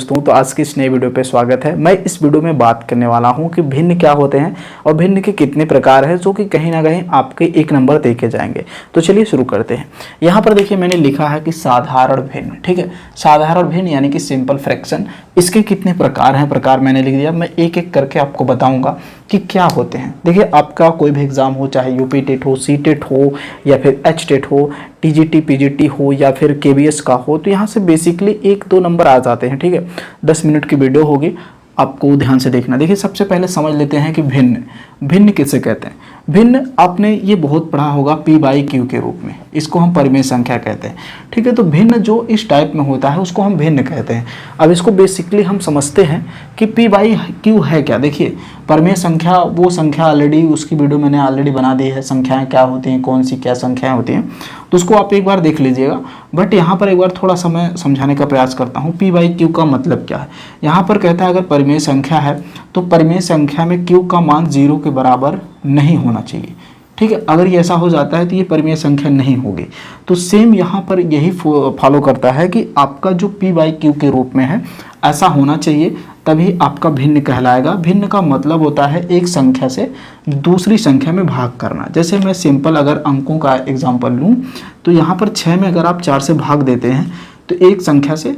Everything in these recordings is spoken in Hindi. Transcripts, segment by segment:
दोस्तों, तो आज की इस नए वीडियो पे स्वागत है। मैं इस वीडियो में बात करने वाला हूं कि भिन्न क्या होते हैं और भिन्न के कितने प्रकार हैं, जो कि कहीं ना कहीं आपके एक नंबर देके जाएंगे। तो चलिए शुरू करते हैं। यहाँ पर देखिए मैंने लिखा है कि साधारण भिन्न, ठीक है। साधारण भिन्न यानी कि सिंपल फ्रैक्शन। इसके कितने प्रकार हैं, प्रकार मैंने लिख दिया। मैं एक एक करके आपको बताऊंगा कि क्या होते हैं। देखिए आपका कोई भी एग्जाम हो, चाहे यूपी टेट हो, सी टेट हो या फिर एच टेट हो, टीजीटी पीजीटी हो या फिर केबीएस का हो, तो यहाँ से बेसिकली 1-2 नंबर आ जाते हैं, ठीक है। 10 मिनट की वीडियो होगी, आपको ध्यान से देखना। देखिए सबसे पहले समझ लेते हैं कि भिन्न, भिन्न किसे कहते हैं। भिन्न आपने ये बहुत पढ़ा होगा P/Q के रूप में, इसको हम परिमेय संख्या कहते हैं, ठीक है। तो भिन्न जो इस टाइप में होता है उसको हम भिन्न कहते हैं। अब इसको बेसिकली हम समझते हैं कि P/Q है क्या। देखिए परिमेय संख्या वो संख्या ऑलरेडी, उसकी वीडियो मैंने ऑलरेडी बना दी है, संख्याएं क्या होती हैं, कौन सी क्या संख्याएं होती हैं, तो उसको आप एक बार देख लीजिएगा। बट यहाँ पर एक बार थोड़ा सा मैं समझाने का प्रयास करता हूँ P/Q का मतलब क्या है। यहाँ पर कहता है अगर परिमेय संख्या है तो परिमेय संख्या में Q का मान 0 के बराबर नहीं होना चाहिए, ठीक है। अगर ये ऐसा हो जाता है तो ये परिमेय संख्या नहीं होगी। तो सेम यहाँ पर यही फॉलो करता है कि आपका जो P/Q के रूप में है ऐसा होना चाहिए, तभी आपका भिन्न कहलाएगा। भिन्न का मतलब होता है एक संख्या से दूसरी संख्या में भाग करना। जैसे मैं सिंपल अगर अंकों का एग्जांपल लूँ तो यहाँ पर 6 में अगर आप 4 से भाग देते हैं तो एक संख्या से,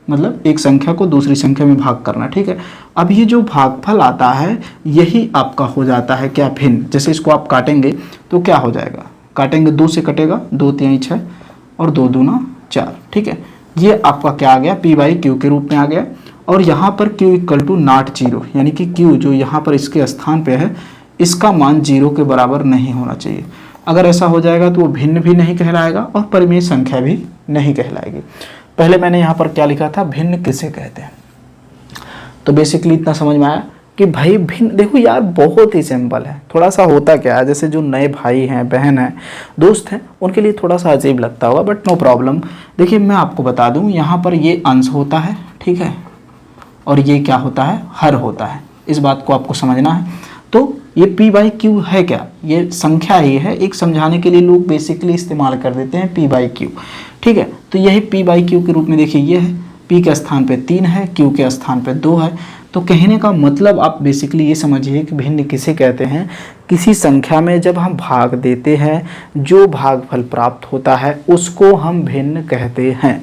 मतलब एक संख्या को दूसरी संख्या में भाग करना, ठीक है। अब ये जो भागफल आता है यही आपका हो जाता है क्या, भिन्न। जैसे इसको आप काटेंगे तो क्या हो जाएगा, काटेंगे 2 से कटेगा, 2 3 6 और 2 दूना 4, ठीक है। ये आपका क्या आ गया, P/Q के रूप में आ गया। और यहाँ पर Q = नॉट 0, यानी कि Q जो यहाँ पर इसके स्थान पे है इसका मान 0 के बराबर नहीं होना चाहिए। अगर ऐसा हो जाएगा तो वो भिन्न भी नहीं कहलाएगा और परिमेय संख्या भी नहीं कहलाएगी। पहले मैंने यहाँ पर क्या लिखा था, भिन्न किसे कहते हैं। तो बेसिकली इतना समझ में आया कि भाई भिन्न, देखो यार बहुत ही सिंपल है। थोड़ा सा होता क्या है, जैसे जो नए भाई हैं, बहन हैं, दोस्त हैं, उनके लिए थोड़ा सा अजीब लगता होगा, बट नो प्रॉब्लम। देखिए मैं आपको बता दूं, यहाँ पर ये अंश होता है, ठीक है, और ये क्या होता है, हर होता है। इस बात को आपको समझना है। तो ये P/Q है क्या, ये संख्या ही है। एक समझाने के लिए लोग बेसिकली इस्तेमाल कर देते हैं P/Q, ठीक है। तो यही P/Q के रूप में देखिए ये है, P के स्थान पे 3 है, Q के स्थान पे 2 है। तो कहने का मतलब आप बेसिकली ये समझिए कि भिन्न किसे कहते हैं। किसी संख्या में जब हम भाग देते हैं जो भागफल प्राप्त होता है उसको हम भिन्न कहते हैं,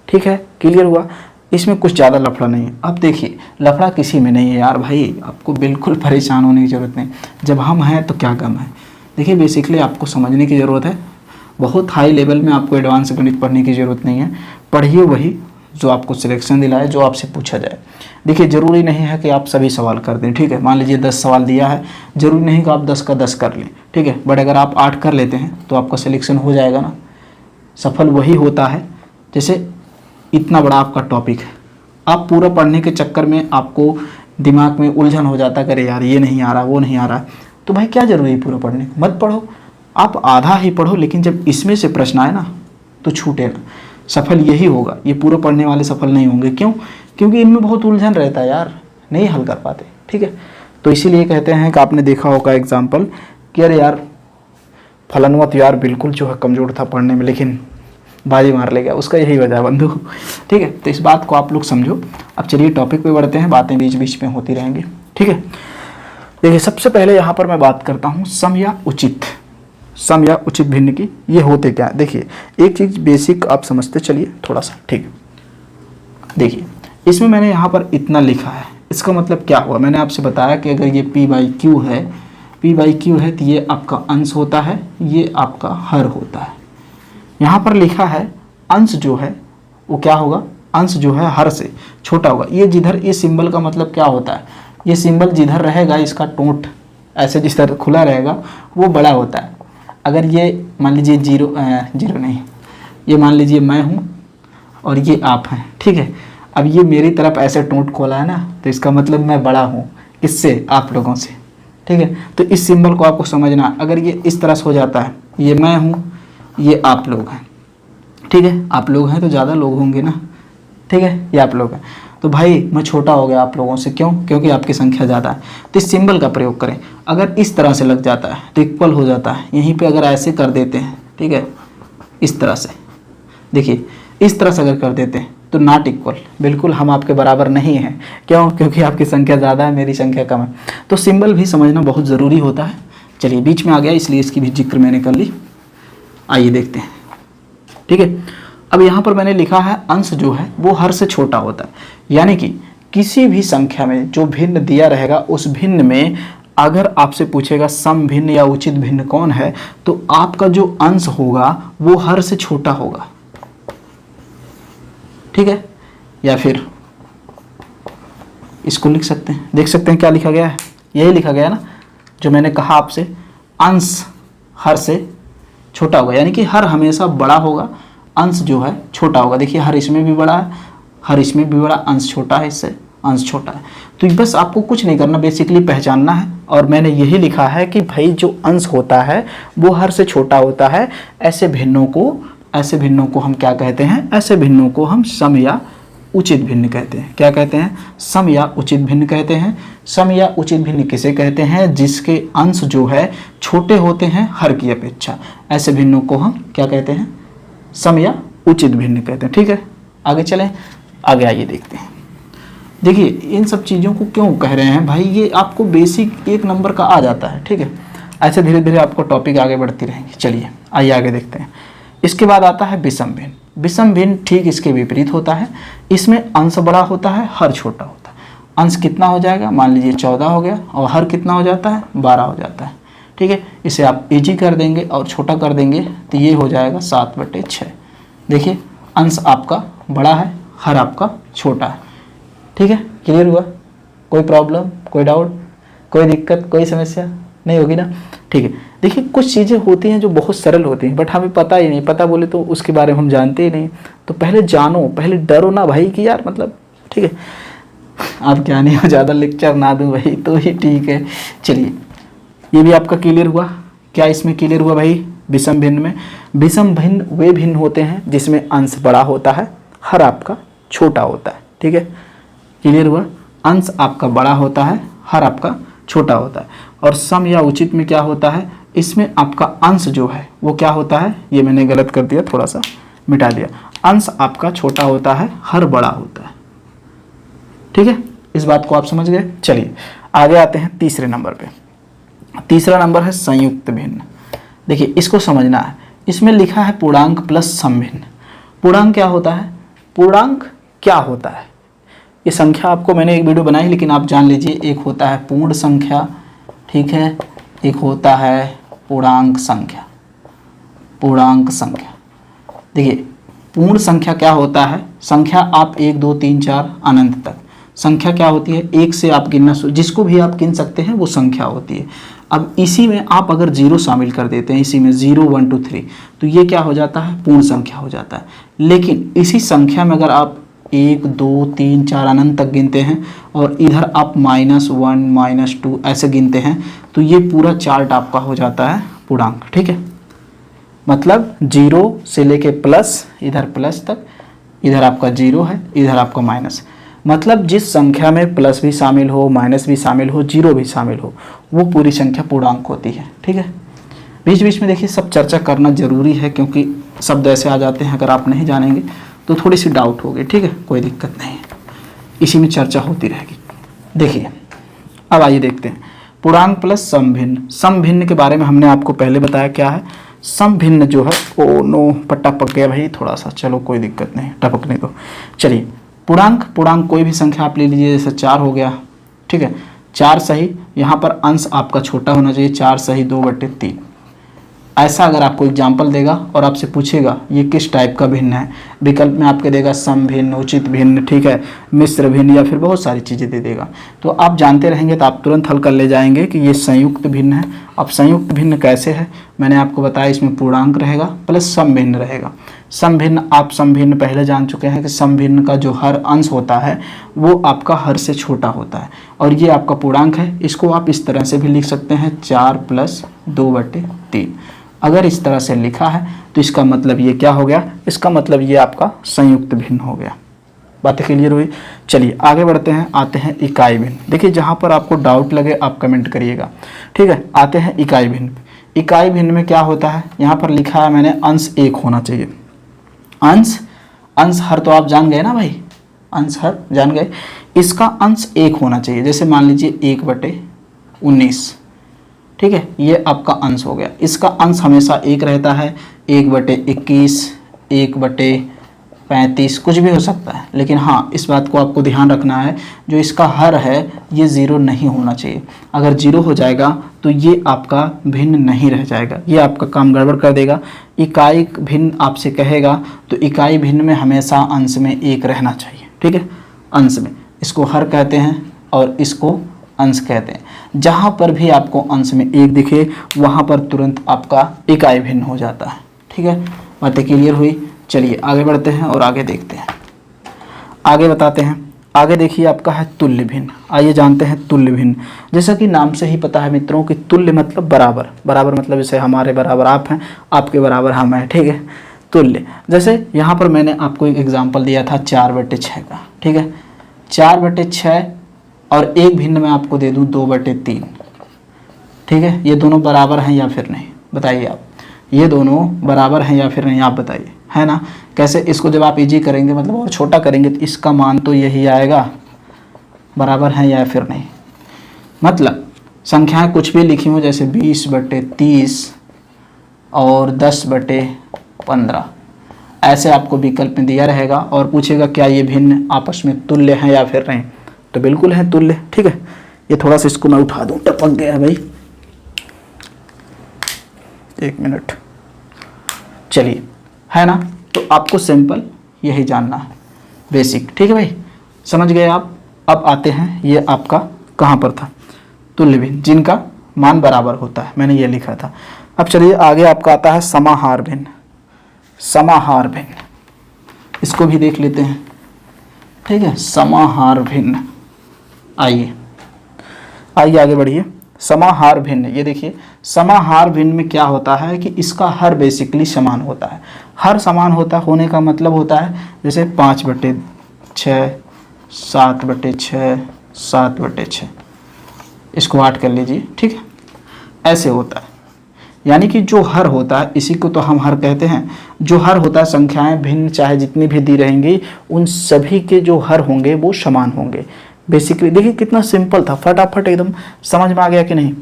ठीक है। क्लियर हुआ, इसमें कुछ ज़्यादा लफड़ा नहीं है। अब देखिए लफड़ा किसी में नहीं है यार भाई, आपको बिल्कुल परेशान होने की ज़रूरत नहीं। जब हम हैं तो क्या गम है। देखिए बेसिकली आपको समझने की ज़रूरत है। बहुत हाई लेवल में आपको एडवांस गणित पढ़ने की ज़रूरत नहीं है। पढ़िए वही जो आपको सिलेक्शन दिलाए, जो आपसे पूछा जाए। देखिए ज़रूरी नहीं है कि आप सभी सवाल कर दें, ठीक है। मान लीजिए 10 सवाल दिया है, ज़रूरी नहीं कि आप 10 का 10 कर लें, ठीक है। बट अगर आप 8 कर लेते हैं तो आपका सिलेक्शन हो जाएगा ना। सफल वही होता है, जैसे इतना बड़ा आपका टॉपिक है, आप पूरा पढ़ने के चक्कर में आपको दिमाग में उलझन हो जाता, करे यार ये नहीं आ रहा, वो नहीं आ रहा, तो भाई क्या जरूरी है पूरा पढ़ने का, मत पढ़ो। आप आधा ही पढ़ो, लेकिन जब इसमें से प्रश्न आए ना तो छूटे ना। सफल यही होगा, ये पूरा पढ़ने वाले सफल नहीं होंगे। क्यों? क्योंकि इनमें बहुत उलझन रहता है यार, नहीं हल कर पाते, ठीक है। तो इसीलिए कहते हैं कि आपने देखा होगा एग्जाम्पल कि अरे यार फलानुआ तो यार बिल्कुल जो है कमज़ोर था पढ़ने में, लेकिन बाजी मार ले गया, उसका यही वजह है बंधु, ठीक है। तो इस बात को आप लोग समझो। अब चलिए टॉपिक पे बढ़ते हैं, बातें बीच बीच में होती रहेंगी, ठीक है। देखिए सबसे पहले यहाँ पर मैं बात करता हूँ सम या उचित, सम या उचित भिन्न की। ये होते क्या है, देखिए एक चीज़ बेसिक आप समझते चलिए थोड़ा सा, ठीक है। देखिए इसमें मैंने यहाँ पर इतना लिखा है, इसका मतलब क्या हुआ। मैंने आपसे बताया कि अगर ये P/Q है, P/Q है तो ये आपका अंश होता है, ये आपका हर होता है। यहाँ पर लिखा है अंश जो है वो क्या होगा, अंश जो है हर से छोटा होगा। ये जिधर, ये सिंबल का मतलब क्या होता है, ये सिंबल जिधर रहेगा इसका टोंट ऐसे जिस तरह खुला रहेगा वो बड़ा होता है। अगर ये मान लीजिए जीरो नहीं, ये मान लीजिए मैं हूँ और ये आप हैं, ठीक है। अब ये मेरी तरफ ऐसे टोंट खोला है ना, तो इसका मतलब मैं बड़ा हूँ, किससे, आप लोगों से, ठीक है। तो इस सिंबल को आपको समझना। अगर ये इस तरह से हो जाता है, ये मैं हूँ, ये आप लोग हैं, ठीक है। आप लोग हैं तो ज़्यादा लोग होंगे ना, ठीक है, ये आप लोग हैं। तो भाई मैं छोटा हो गया आप लोगों से, क्यों? क्योंकि आपकी संख्या ज़्यादा है। तो इस सिंबल का प्रयोग करें। अगर इस तरह से लग जाता है तो इक्वल हो जाता है। यहीं पे अगर ऐसे कर देते हैं, ठीक है, इस तरह से, देखिए इस तरह से अगर कर देते हैं तो नॉट इक्वल, बिल्कुल हम आपके बराबर नहीं हैं। क्यों? क्योंकि आपकी संख्या ज़्यादा है, मेरी संख्या कम है। तो सिंबल भी समझना बहुत ज़रूरी होता है। चलिए, बीच में आ गया इसलिए इसकी भी जिक्र मैंने कर ली। आइए देखते हैं, ठीक है। अब यहाँ पर मैंने लिखा है अंश जो है वो हर से छोटा होता है, यानी कि किसी भी संख्या में जो भिन्न दिया रहेगा उस भिन्न में अगर आपसे पूछेगा सम भिन्न या उचित भिन्न कौन है, तो आपका जो अंश होगा वो हर से छोटा होगा, ठीक है। या फिर इसको लिख सकते हैं, देख सकते हैं क्या लिखा गया है, यही लिखा गया ना जो मैंने कहा आपसे, अंश हर से छोटा होगा, यानी कि हर हमेशा बड़ा होगा, अंश जो है छोटा होगा। देखिए हर इसमें भी बड़ा है, हर इसमें भी बड़ा, अंश छोटा है, इससे अंश छोटा है। तो बस आपको कुछ नहीं करना, बेसिकली पहचानना है। और मैंने यही लिखा है कि भाई जो अंश होता है वो हर से छोटा होता है। ऐसे भिन्नों को हम क्या कहते हैं? ऐसे भिन्नों को हम सम या उचित भिन्न कहते हैं। क्या कहते हैं? सम या उचित भिन्न कहते हैं। सम या उचित भिन्न किसे कहते हैं? जिसके अंश जो है छोटे होते हैं हर की अपेक्षा। ऐसे भिन्नों को हम क्या कहते हैं? सम या उचित भिन्न कहते हैं, ठीक है। आगे चलें, आगे आइए देखते हैं। देखिए इन सब चीज़ों को क्यों कह रहे हैं भाई, ये आपको बेसिक 1 नंबर का आ जाता है, ठीक है। ऐसे धीरे धीरे आपको टॉपिक आगे बढ़ती रहेंगी। चलिए आइए आगे देखते हैं। इसके बाद आता है विषम भिन्न। विषम भिन्न ठीक इसके विपरीत होता है। इसमें अंश बड़ा होता है, हर छोटा होता है। अंश कितना हो जाएगा? मान लीजिए 14 हो गया, और हर कितना हो जाता है? 12 हो जाता है, ठीक है। इसे आप इजी कर देंगे और छोटा कर देंगे तो ये हो जाएगा 7/6। देखिए अंश आपका बड़ा है, हर आपका छोटा है, ठीक है। क्लियर हुआ? कोई प्रॉब्लम, कोई डाउट, कोई दिक्कत, कोई समस्या नहीं होगी ना? ठीक है। देखिए कुछ चीज़ें होती हैं जो बहुत सरल होती हैं, बट हमें पता ही नहीं, पता बोले तो उसके बारे में हम जानते ही नहीं। तो पहले जानो, पहले डरो ना भाई कि यार मतलब, ठीक है, आप ज्ञानी हो, ज़्यादा लेक्चर ना दूं भाई तो ही ठीक है। चलिए ये भी आपका क्लियर हुआ। क्या इसमें क्लियर हुआ भाई? विषम भिन्न में, विषम भिन्न वे भिन्न होते हैं जिसमें अंश बड़ा होता है, हर आपका छोटा होता है, ठीक है। क्लियर हुआ? अंश आपका बड़ा होता है, हर आपका छोटा होता है। और सम या उचित में क्या होता है? इसमें आपका अंश जो है वो क्या होता है? ये मैंने गलत कर दिया, थोड़ा सा मिटा दिया। अंश आपका छोटा होता है, हर बड़ा होता है, ठीक है। इस बात को आप समझ गए। चलिए आगे आते हैं तीसरे नंबर पे। तीसरा नंबर है संयुक्त भिन्न। देखिए इसको समझना है। इसमें लिखा है पूर्णांक प्लस सम भिन्न। पूर्णांक क्या होता है? पूर्णांक क्या होता है? ये संख्या आपको मैंने एक वीडियो बनाई, लेकिन आप जान लीजिए, एक होता है पूर्ण संख्या, ठीक है, एक होता है पूर्णांक संख्या। पूर्णांक संख्या, देखिए पूर्ण संख्या क्या होता है? संख्या आप 1 2 3 4 अनंत तक संख्या क्या होती है? 1 से आप गिनना, जिसको भी आप गिन सकते हैं वो संख्या होती है। अब इसी में आप अगर 0 शामिल कर देते हैं, इसी में 0 1 2 3, तो ये क्या हो जाता है? पूर्ण संख्या हो जाता है। लेकिन इसी संख्या में अगर आप 1 2 3 4 अनंत तक गिनते हैं और इधर आप -1 -2 ऐसे गिनते हैं, तो ये पूरा चार्ट आपका हो जाता है पूर्णांक, ठीक है। मतलब 0 से लेके प्लस, इधर प्लस तक, इधर आपका 0 है, इधर आपका माइनस। मतलब जिस संख्या में प्लस भी शामिल हो, माइनस भी शामिल हो, 0 भी शामिल हो, वो पूरी संख्या पूर्णांक होती है, ठीक है। बीच बीच में देखिए सब चर्चा करना जरूरी है, क्योंकि शब्द ऐसे आ जाते हैं अगर आप नहीं जानेंगे तो थोड़ी सी डाउट होगी, ठीक है। कोई दिक्कत नहीं है, इसी में चर्चा होती रहेगी। देखिए अब आइए देखते हैं पूर्णांक प्लस सम भिन्न। सम भिन्न के बारे में हमने आपको पहले बताया क्या है। सम भिन्न जो है, ओ नो पट्टा पक गया भाई थोड़ा सा, चलो कोई दिक्कत नहीं, टपकने दो। चलिए पूर्णांक कोई भी संख्या आप ले लीजिए, जैसे 4 हो गया, ठीक है। 4 सही, यहाँ पर अंश आपका छोटा होना चाहिए, 4 सही 2/3। ऐसा अगर आपको एग्जाम्पल देगा और आपसे पूछेगा ये किस टाइप का भिन्न है, विकल्प में आपके देगा सम भिन्न, उचित भिन्न, ठीक है, मिश्र भिन्न, या फिर बहुत सारी चीज़ें दे देगा। तो आप जानते रहेंगे तो आप तुरंत हल कर ले जाएंगे कि ये संयुक्त भिन्न है। अब संयुक्त भिन्न कैसे है मैंने आपको बताया, इसमें पूर्णांक रहेगा प्लस सम भिन्न रहेगा। सम भिन्न, आप सम भिन्न पहले जान चुके हैं कि सम भिन्न का जो हर अंश होता है वो आपका हर से छोटा होता है, और ये आपका पूर्णांक है। इसको आप इस तरह से भी लिख सकते हैं 4 + 2/3। अगर इस तरह से लिखा है तो इसका मतलब ये क्या हो गया? इसका मतलब ये आपका संयुक्त भिन्न हो गया। बातें क्लियर हुई? चलिए आगे बढ़ते हैं, आते हैं इकाई भिन्न। देखिए जहाँ पर आपको डाउट लगे आप कमेंट करिएगा, ठीक है। आते हैं इकाई भिन्न। इकाई भिन्न में क्या होता है? यहाँ पर लिखा है मैंने अंश 1 होना चाहिए। अंश अंश हर तो आप जान गए ना भाई, अंश हर जान गए। इसका अंश 1 होना चाहिए, जैसे मान लीजिए 1/19, ठीक है, ये आपका अंश हो गया। इसका अंश हमेशा 1 रहता है, 1/21, 1/35 कुछ भी हो सकता है, लेकिन हाँ इस बात को आपको ध्यान रखना है, जो इसका हर है ये 0 नहीं होना चाहिए। अगर 0 हो जाएगा तो ये आपका भिन्न नहीं रह जाएगा, ये आपका काम गड़बड़ कर देगा। इकाई भिन्न आपसे कहेगा तो इकाई भिन्न में हमेशा अंश में 1 रहना चाहिए, ठीक है। अंश में इसको हर कहते हैं और इसको अंश कहते हैं। जहाँ पर भी आपको अंश में 1 दिखे वहाँ पर तुरंत आपका इकाई भिन्न हो जाता है, ठीक है। बातें क्लियर हुई? चलिए आगे बढ़ते हैं और आगे देखते हैं, आगे बताते हैं। आगे देखिए आपका है तुल्य भिन्न। आइए जानते हैं तुल्य भिन्न। जैसा कि नाम से ही पता है मित्रों कि तुल्य मतलब बराबर, बराबर मतलब जैसे हमारे बराबर आप हैं, आपके बराबर हम हैं, ठीक है। तुल्य, जैसे यहाँ पर मैंने आपको एक एग्जांपल दिया था 4/6 का, ठीक है। 4/6 और एक भिन्न में आपको दे दूँ 2/3, ठीक है। ये दोनों बराबर हैं या फिर नहीं, बताइए आप, ये दोनों बराबर हैं या फिर नहीं, आप बताइए, है ना। कैसे? इसको जब आप इजी करेंगे मतलब और छोटा करेंगे तो इसका मान तो यही आएगा, बराबर हैं या फिर नहीं। मतलब संख्याएं कुछ भी लिखी हो, जैसे 20/30 और 10/15, ऐसे आपको विकल्प में दिया रहेगा और पूछेगा क्या ये भिन्न आपस में तुल्य हैं या फिर नहीं, तो बिल्कुल है तुल्य, ठीक है। ये थोड़ा सा इसको मैं उठा दूं, टपक गया भाई, 1 मिनट। चलिए, है ना। तो आपको सिंपल यही जानना है, बेसिक, ठीक है भाई, समझ गए आप। अब आते हैं, ये आपका कहाँ पर था, तुल्य भिन्न जिनका मान बराबर होता है, मैंने ये लिखा था। अब चलिए आगे आपका आता है समाहार भिन्न। समाहार भिन्न, इसको भी देख लेते हैं, ठीक है। समाहार भिन्न, आइए आइए आगे बढ़िए। समाहार भिन्न, ये देखिए समाहार भिन्न में क्या होता है कि इसका हर बेसिकली समान होता है। हर समान होने का मतलब होता है जैसे 5/6, 7/6, 7/6, इसको 8 कर लीजिए, ठीक है। ऐसे होता है, यानी कि जो हर होता है इसी को तो हम हर कहते हैं। जो हर होता है, संख्याएं भिन्न चाहे जितनी भी दी रहेंगी उन सभी के जो हर होंगे वो समान होंगे। बेसिकली देखिए कितना सिंपल था, फटाफट एकदम समझ में आ गया कि नहीं,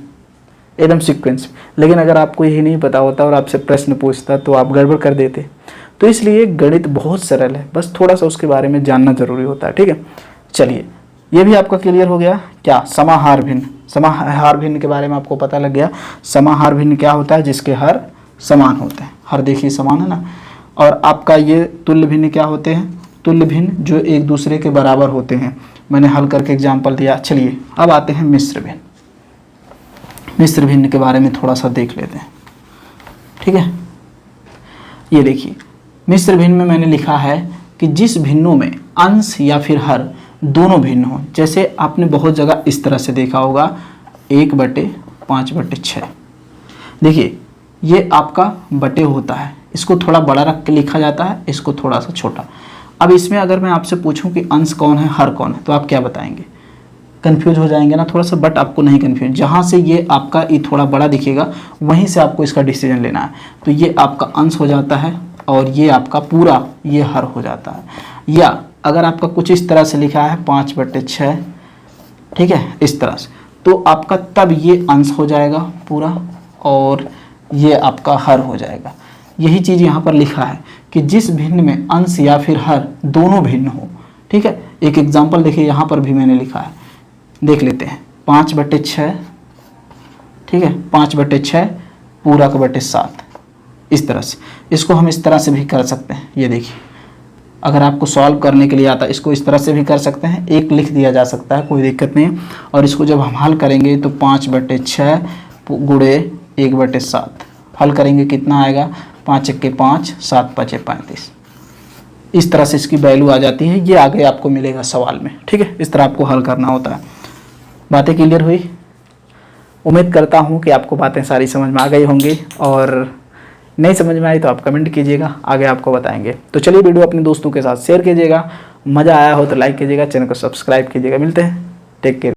एकदम सीक्वेंस। लेकिन अगर आपको यही नहीं पता होता और आपसे प्रश्न पूछता तो आप गड़बड़ कर देते। तो इसलिए गणित बहुत सरल है, बस थोड़ा सा उसके बारे में जानना जरूरी होता है, ठीक है। चलिए ये भी आपका क्लियर हो गया क्या, समाहार भिन्न। समाहार भिन्न के बारे में आपको पता लग गया। समाहार भिन्न क्या होता है, जिसके हर समान होते हैं। हर देखिए समान है ना। और आपका ये तुल्य भिन्न क्या होते हैं, तुल्य भिन्न जो एक दूसरे के बराबर होते हैं। मैंने हल करके एग्जाम्पल दिया। चलिए अब आते हैं मिश्र भिन्न। मिश्र भिन्न के बारे में थोड़ा सा देख लेते हैं, ठीक है। ये देखिए मिश्र भिन्न में मैंने लिखा है कि जिस भिन्नों में अंश या फिर हर दोनों भिन्न हो। जैसे आपने बहुत जगह इस तरह से देखा होगा 1/5/6। देखिए ये आपका बटे होता है, इसको थोड़ा बड़ा रख के लिखा जाता है, इसको थोड़ा सा छोटा। अब इसमें अगर मैं आपसे पूछूं कि अंश कौन है हर कौन है तो आप क्या बताएंगे, कंफ्यूज हो जाएंगे ना थोड़ा सा। बट आपको नहीं कंफ्यूज, जहाँ से ये आपका ये थोड़ा बड़ा दिखेगा वहीं से आपको इसका डिसीजन लेना है। तो ये आपका अंश हो जाता है और ये आपका पूरा ये हर हो जाता है। या अगर आपका कुछ इस तरह से लिखा है 5/6, ठीक है, इस तरह से, तो आपका तब ये अंश हो जाएगा पूरा और ये आपका हर हो जाएगा। यही चीज़ यहाँ पर लिखा है कि जिस भिन्न में अंश या फिर हर दोनों भिन्न हो, ठीक है। एक एग्जाम्पल देखिए यहाँ पर भी मैंने लिखा है, देख लेते हैं। 5/6, ठीक है, 5/6 पूरा का बटे 7, इस तरह से। इसको हम इस तरह से भी कर सकते हैं। ये देखिए अगर आपको सॉल्व करने के लिए आता है इसको इस तरह से भी कर सकते हैं, एक लिख दिया जा सकता है, कोई दिक्कत नहीं है। और इसको जब हम हल करेंगे तो 5/6 गुणे 1/7 हल करेंगे, कितना आएगा, 5 × 5 7 × 5 = 35। इस तरह से इसकी वैल्यू आ जाती है। ये आगे आपको मिलेगा सवाल में, ठीक है। इस तरह आपको हल करना होता है। बातें क्लियर हुई? उम्मीद करता हूँ कि आपको बातें सारी समझ में आ गई होंगी, और नहीं समझ में आई तो आप कमेंट कीजिएगा, आगे आपको बताएंगे। तो चलिए वीडियो अपने दोस्तों के साथ शेयर कीजिएगा, मज़ा आया हो तो लाइक कीजिएगा, चैनल को सब्सक्राइब कीजिएगा। मिलते हैं, टेक केयर।